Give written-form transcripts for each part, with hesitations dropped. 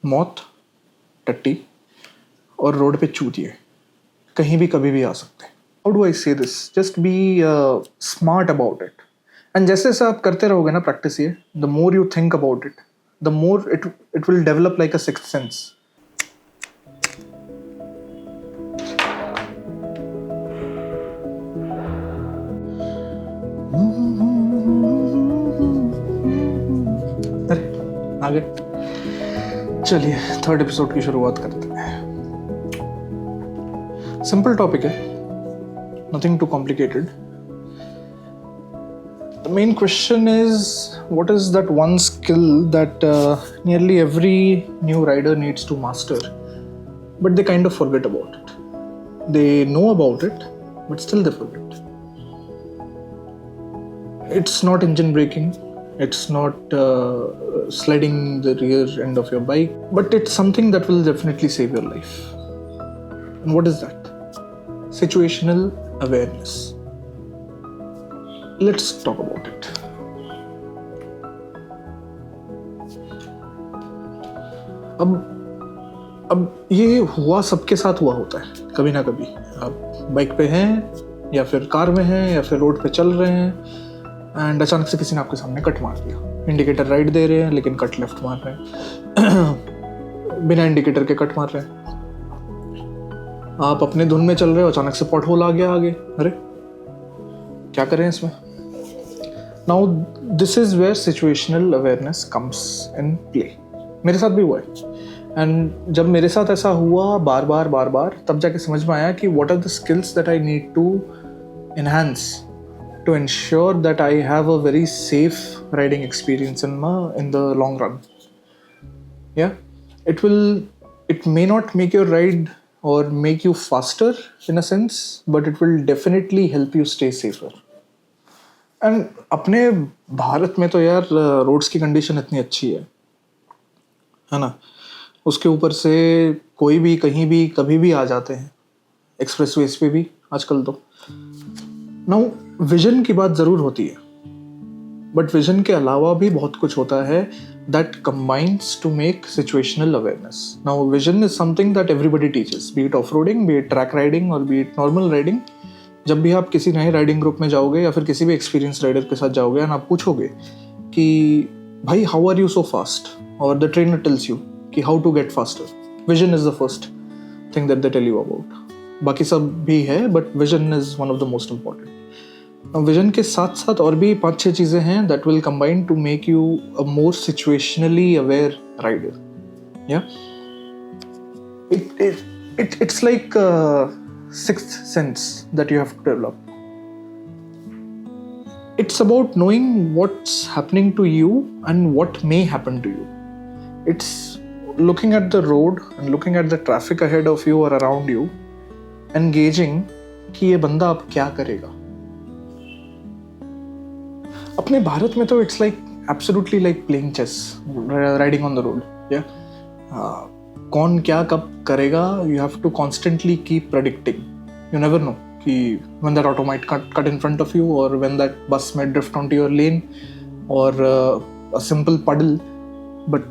मौत, टट्टी और रोड पे चूतिए कहीं भी कभी भी आ सकते हैं. How do I say this? Just be smart about it. And जैसे जैसे आप करते रहोगे ना प्रैक्टिस, ये the more you think about it, the more it will develop like a sixth sense. अरे आगे चलिए थर्ड एपिसोड की शुरुआत करते हैं. सिंपल टॉपिक है, nothing too complicated. The main question is, what is that one skill that nearly every new rider needs to master, but they kind of forget about it. They know about it, but still they forget. It's not engine braking, it's not sliding the rear end of your bike, but it's something that will definitely save your life. And what is that? Situational awareness. Let's talk about it. अब ये हुआ, सबके साथ हुआ होता है कभी ना कभी. आप बाइक पे हैं या फिर कार में हैं या फिर रोड पे चल रहे हैं एंड अचानक से किसी ने आपके सामने कट मार दिया. इंडिकेटर राइट दे रहे हैं लेकिन कट लेफ्ट मार रहे हैं. बिना इंडिकेटर के कट मार रहे हैं. आप अपने धुन में चल रहे हो, अचानक से पॉट होल आ गया आगे. अरे क्या करें इसमें? Now this is where situational awareness comes in play. मेरे साथ भी हुआ है. एंड जब मेरे साथ ऐसा हुआ बार बार तब जाके समझ में आया कि what are the skills that I need to enhance to ensure that I have a very safe riding experience in the long run. Yeah, it may not make your ride or make you faster in a sense, but it will definitely help you stay safer. And अपने भारत में तो यार roads की condition इतनी अच्छी है ना. उसके ऊपर से कोई भी कहीं भी कभी भी आ जाते हैं, एक्सप्रेसवेज पे भी आजकल तो. नाउ विजन की बात ज़रूर होती है, बट विजन के अलावा भी बहुत कुछ होता है that combines to make situational awareness. Now vision is something that everybody teaches, be it off roading, be it track riding और बी इट नॉर्मल राइडिंग. जब भी आप किसी नए राइडिंग ग्रुप में जाओगे या फिर किसी भी एक्सपीरियंस राइडर के साथ जाओगे एंड आप पूछोगे कि भाई how are you so fast, और द ट्रेनर टेल्स यू कि how to get faster, vision is the first thing that they tell you about. बाकी सब भी है but vision is one of the most important. Vision के साथ साथ और भी 5-6 चीज़ें हैं that will combine to make you a more situationally aware rider. या it's like sixth sense that you have to develop. It's about knowing what's happening to you and what may happen to you. It's looking at the road and looking at the traffic ahead of you or around you and gauging कि ये बंदा अब क्या करेगा. अपने भारत में तो it's like absolutely like playing chess, riding on the road. Yeah. कौन क्या कब करेगा, you have to constantly keep predicting. You never know कि when that auto might cut in front of you, or when that bus might drift onto your lane, or a simple puddle. But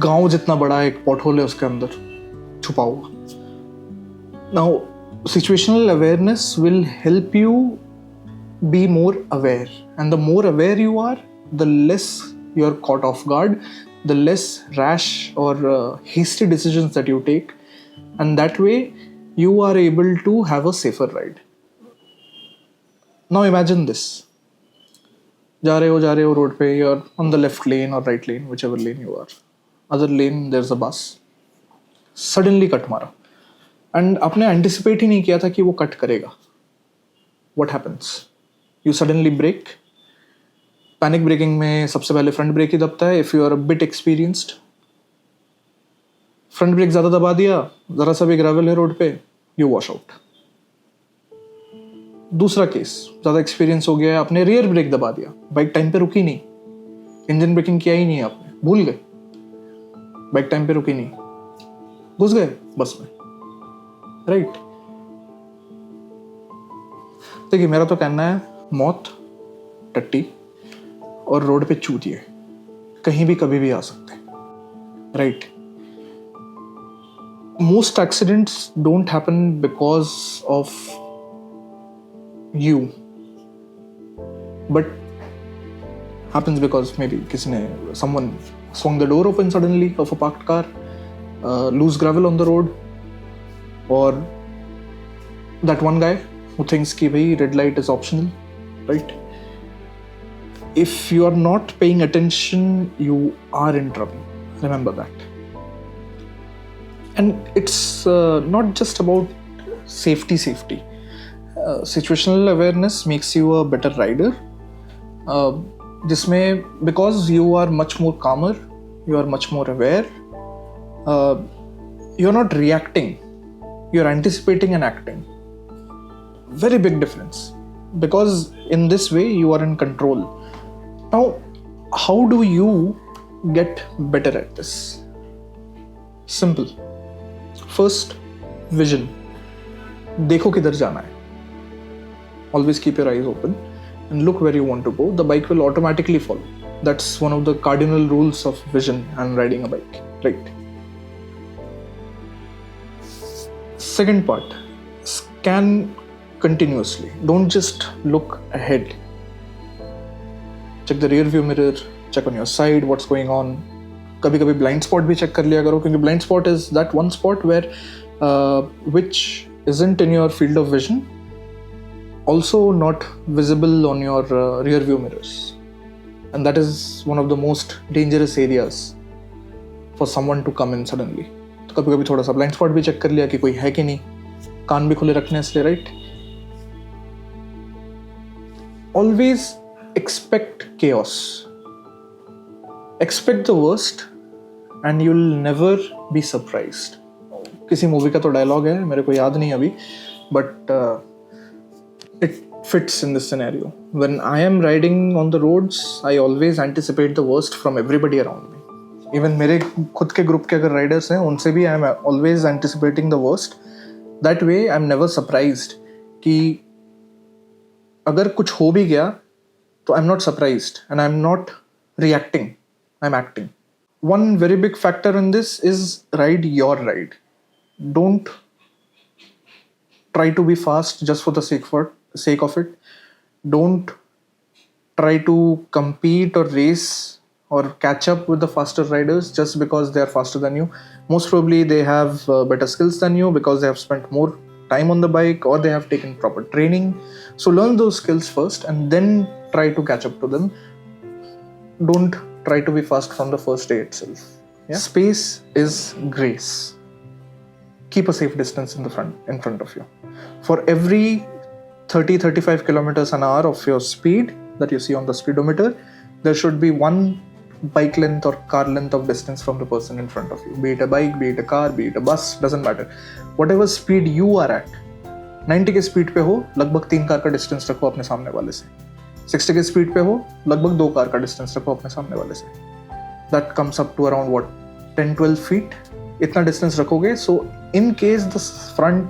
गांव जितना बड़ा एक pothole है उसके अंदर छुपा हुआ. Now situational awareness will help you be more aware, and the more aware you are, the less you're caught off guard, the less rash or hasty decisions that you take, and that way you are able to have a safer ride. Now imagine this. जा रहे हो road पे, you're on the left lane or right lane, whichever lane you are. Other lane there's a bus. Suddenly cut मारा and आपने anticipate ही नहीं किया था कि वो कट करेगा. What happens? You suddenly brake. Panic braking में सबसे पहले फ्रंट ब्रेक ही दबता है. If you are a bit experienced, front brake ज़्यादा दबा दिया, ज़रा सा भी ग्रेवल है रोड पे, यू वॉश आउट. दूसरा केस, ज़्यादा एक्सपीरियंस हो गया है, आपने रियर ब्रेक दबा दिया, बाइक टाइम पे रुकी नहीं, इंजन ब्रेकिंग किया ही नहीं आपने, भूल गए, बाइक टाइम पे रुकी नहीं, घुस गए बस में. राइट. देखिए मेरा तो कहना है, मौत, टट्टी और रोड पे चूतिए कहीं भी कभी भी आ सकते हैं. Right. most accidents don't happen because of you, but happens because maybe someone swung the door open suddenly of a parked car, loose gravel on the road, or that one guy who thinks ki bhai red light is optional, right? If you are not paying attention, you are in trouble. Remember that. And it's not just about safety. Situational awareness makes you a better rider. Because you are much more calmer, you are much more aware, you're not reacting, you're anticipating and acting. Very big difference, because in this way you are in control. Now, how do you get better at this? Simple. First, vision. देखो किधर जाना है. Always keep your eyes open and look where you want to go. The bike will automatically follow. That's one of the cardinal rules of vision and riding a bike, right? Second part, scan continuously. Don't just look ahead. Check the rear view mirror, check on your side, what's going on. कभी-कभी blind spot भी check कर लिया करो, क्योंकि blind spot is that one spot where which isn't in your field of vision, also not visible on your rear view mirrors, and that is one of the most dangerous areas for someone to come in suddenly. तो कभी-कभी थोड़ा सा blind spot भी check कर लिया कि कोई है कि नहीं, कान भी खुले रखने इसलिए, right? Always expect chaos. Expect the worst and you'll never be surprised. किसी मूवी का तो डायलॉग है, मेरे को याद नहीं अभी, but it fits in this scenario. When I am riding on the roads, I always anticipate the worst from everybody around me. Even मेरे खुद के ग्रुप के अगर राइडर्स हैं, उनसे भी I am always anticipating the worst. That way I am never surprised कि अगर कुछ हो भी गया तो I'm not surprised and I'm not reacting, I'm acting. One very big factor in this is ride your ride. Don't try to be fast just for the sake of it. Don't try to compete or race or catch up with the faster riders just because they are faster than you. Most probably they have better skills than you because they have spent more time on the bike or they have taken proper training. So learn those skills first and then try to catch up to them. Don't try to be fast from the first day itself. Yeah? Space is grace. Keep a safe distance in front of you. For every 30-35 kilometers an hour of your speed that you see on the speedometer, there should be one bike length or car length of distance from the person in front of you. Be it a bike, be it a car, be it a bus, doesn't matter. Whatever speed you are at, 90 के speed पे हो, लगभग 3 car का distance रखो अपने सामने वाले से. 60 के स्पीड पे हो, लगभग 2 कार का डिस्टेंस रखो अपने सामने वाले से. That comes up to around 10-12 feet. इतना डिस्टेंस रखोगे, so in case the front,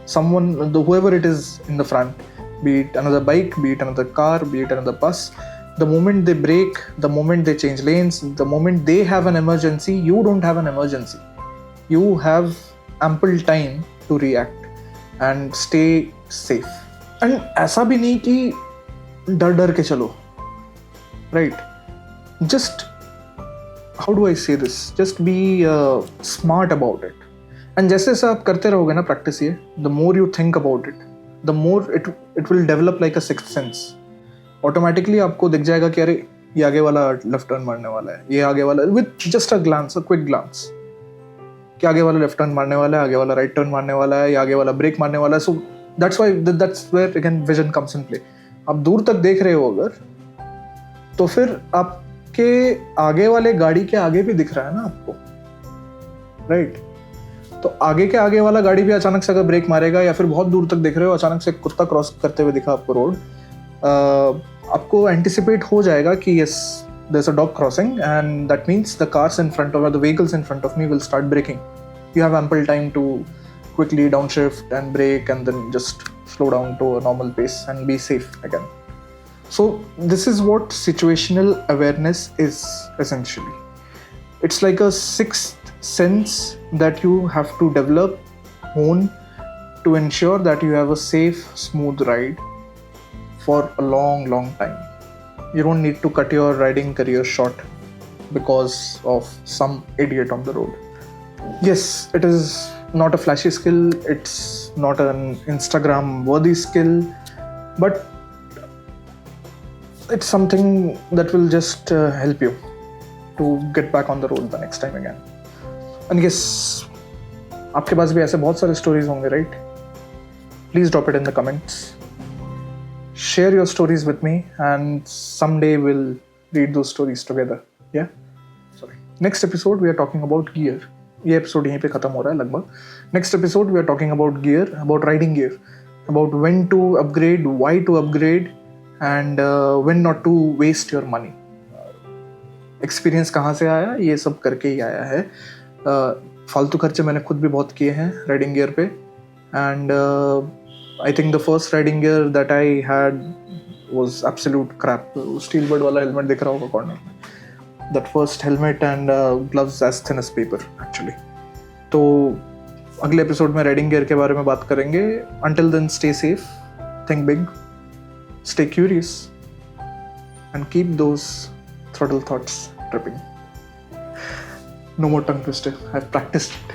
whoever it is in the front, be it another bike, be it another car, be it another bus, the moment they brake, the moment they change lanes, the moment they have an emergency, you don't have an emergency. You have ample time to react and stay safe. And ऐसा भी नहीं कि डर के चलो, right? Just, how do I say this? Just be smart about it. And जैसे जैसे आप करते रहोगे ना practice ये, the more you think about it, the more it will develop like a sixth sense. Automatically आपको दिख जाएगा कि अरे ये आगे वाला लेफ्ट टर्न मारने वाला है, ये आगे वाला, with just a glance, a quick glance, कि आगे वाला लेफ्ट टर्न मारने वाला है, आगे वाला राइट टर्न मारने वाला है, या आगे वाला ब्रेक मारने वाला है. So that's where again vision comes in play. आप दूर तक देख रहे हो अगर, तो फिर आपके आगे वाले गाड़ी के आगे भी दिख रहा है ना आपको, राइट? तो आगे के आगे वाला गाड़ी भी अचानक से अगर ब्रेक मारेगा, या फिर बहुत दूर तक देख रहे हो अचानक से कुत्ता क्रॉस करते हुए दिखा आपको रोड, आपको एंटिसिपेट हो जाएगा कि yes there's a dog crossing and that means the cars in front of or the vehicles in front of me will start braking. You have ample time to quickly downshift and brake and then just slow down to a normal pace and be safe again. So this is what situational awareness is essentially. It's like a sixth sense that you have to develop, hone, to ensure that you have a safe, smooth ride for a long, long time. You don't need to cut your riding career short because of some idiot on the road. Yes, it is not a flashy skill, it's not an Instagram worthy skill, but it's something that will just help you to get back on the road the next time again. And yes, आपके पास भी ऐसे बहुत सारे stories होंगे, right? Please drop it in the comments. Share your stories with me and someday we'll read those stories together. Yeah? Sorry. Next episode we are talking about gear. ये episode यहीं पे खत्म हो रहा है लगभग. Next episode we are talking about gear, about riding gear, about when to upgrade, why to upgrade, and when not to waste your money. Experience कहाँ से आया, ये सब करके ही आया है. फालतू खर्चे मैंने खुद भी बहुत किए हैं राइडिंग गियर पे. And I think the first riding gear that I had was absolute crap. Steel bird वाला हेलमेट दिख रहा होगा कॉर्नर में. That first helmet and gloves as thin as paper actually. तो अगले एपिसोड में राइडिंग गियर के बारे में बात करेंगे. Until then stay safe, think big, stay curious, and keep those throttle thoughts tripping. No more tongue twister. I've practiced it.